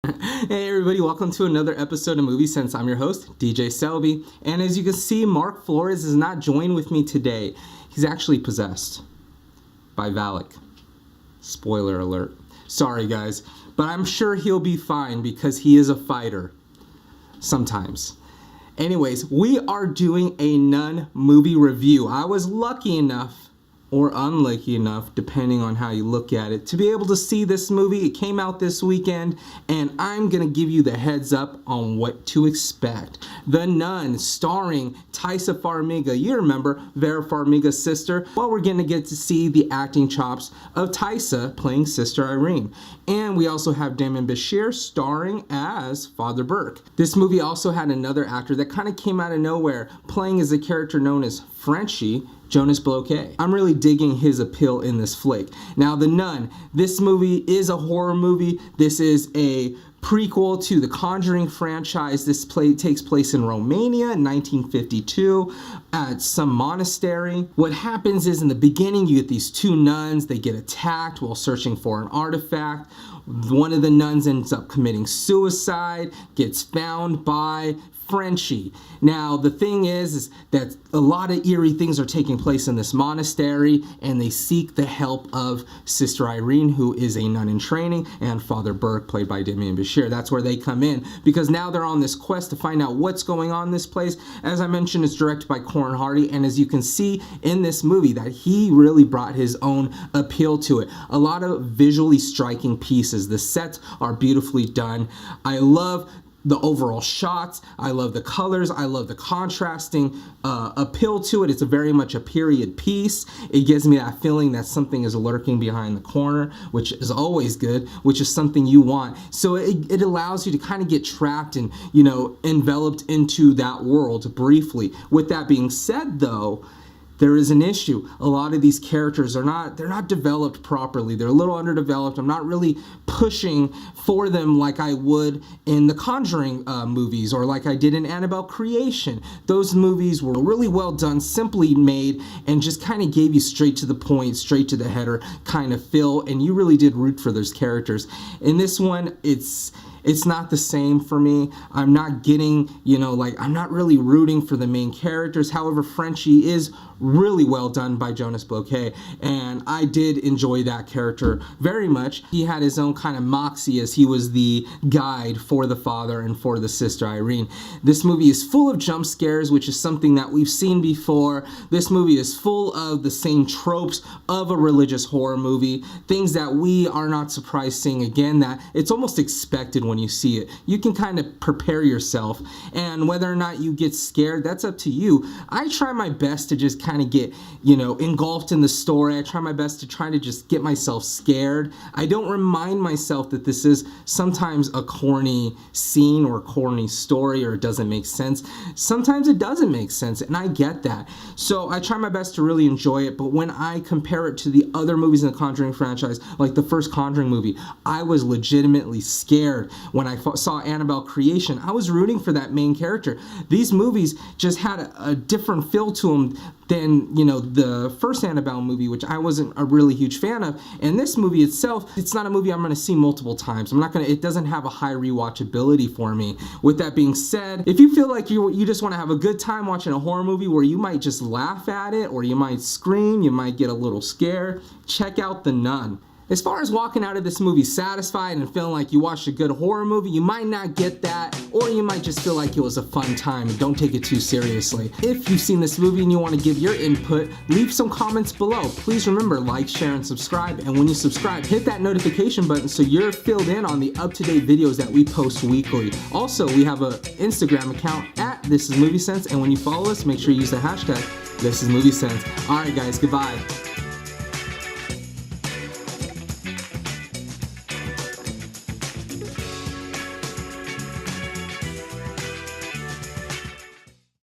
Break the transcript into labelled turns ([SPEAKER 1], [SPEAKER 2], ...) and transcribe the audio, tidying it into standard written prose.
[SPEAKER 1] Hey everybody, welcome to another episode of Movie Sense. I'm your host, DJ Selby, and as you can see, Mark Flores is not joined with me today. He's actually possessed by Valak. Spoiler alert. Sorry guys, but I'm sure he'll be fine because he is a fighter. Sometimes. Anyways, we are doing a Nun movie review. I was lucky enough, or unlucky enough, depending on how you look at it, to be able to see this movie. It came out this weekend, and I'm gonna give you the heads up on what to expect. The Nun, starring Taissa Farmiga. You remember Vera Farmiga's sister? Well, we're gonna get to see the acting chops of Taissa playing Sister Irene. And we also have Demian Bichir starring as Father Burke. This movie also had another actor that kind of came out of nowhere, playing as a character known as Frenchie, Jonas Bloquet. I'm really digging his appeal in this flick. Now, The Nun. This movie is a horror movie. This is a prequel to the Conjuring franchise. This takes place in Romania in 1952 at some monastery. What happens is in the beginning you get these two nuns. They get attacked while searching for an artifact. One of the nuns ends up committing suicide, gets found by Frenchie. Now the thing is that a lot of eerie things are taking place in this monastery, and they seek the help of Sister Irene, who is a nun in training, and Father Burke, played by Demian Bichir. That's where they come in, because now they're on this quest to find out what's going on in this place. As I mentioned, it's directed by Corin Hardy, and as you can see in this movie, that he really brought his own appeal to it. A lot of visually striking pieces. The sets are beautifully done. I love the overall shots, I love the colors, I love the contrasting appeal to it. It's very much a period piece. It gives me that feeling that something is lurking behind the corner, which is always good, which is something you want. So it allows you to kind of get trapped and, enveloped into that world briefly. With that being said though, there is an issue. A lot of these characters they're not developed properly. They're a little underdeveloped. I'm not really pushing for them like I would in the Conjuring movies, or like I did in Annabelle Creation. Those movies were really well done, simply made, and just kind of gave you straight to the point, straight to the header kind of feel, and you really did root for those characters. In this one, it's not the same for me. I'm not getting, I'm not really rooting for the main characters. However, Frenchie is really well done by Jonas Bloquet, and I did enjoy that character very much. He had his own kind of moxie as he was the guide for the father and for the sister Irene. This movie is full of jump scares, which is something that we've seen before. This movie is full of the same tropes of a religious horror movie, things that we are not surprised seeing again, that it's almost expected when you see it. You can kind of prepare yourself, and whether or not you get scared, that's up to you. I try my best to just kind of get, engulfed in the story. I try my best to try to just get myself scared. I don't remind myself that this is sometimes a corny scene or a corny story, or it doesn't make sense. Sometimes it doesn't make sense, and I get that. So I try my best to really enjoy it, but when I compare it to the other movies in the Conjuring franchise, like the first Conjuring movie, I was legitimately scared. When I saw Annabelle Creation, I was rooting for that main character. These movies just had a different feel to them than, the first Annabelle movie, which I wasn't a really huge fan of. And this movie itself, it's not a movie I'm going to see multiple times. It doesn't have a high rewatchability for me. With that being said, if you feel like you just want to have a good time watching a horror movie where you might just laugh at it, or you might scream, you might get a little scared, check out The Nun. As far as walking out of this movie satisfied and feeling like you watched a good horror movie, you might not get that, or you might just feel like it was a fun time and don't take it too seriously. If you've seen this movie and you want to give your input, leave some comments below. Please remember, like, share, and subscribe. And when you subscribe, hit that notification button so you're filled in on the up-to-date videos that we post weekly. Also, we have an Instagram account at This Is Movie Sense, and when you follow us, make sure you use the hashtag This Is Movie Sense. Alright guys, goodbye.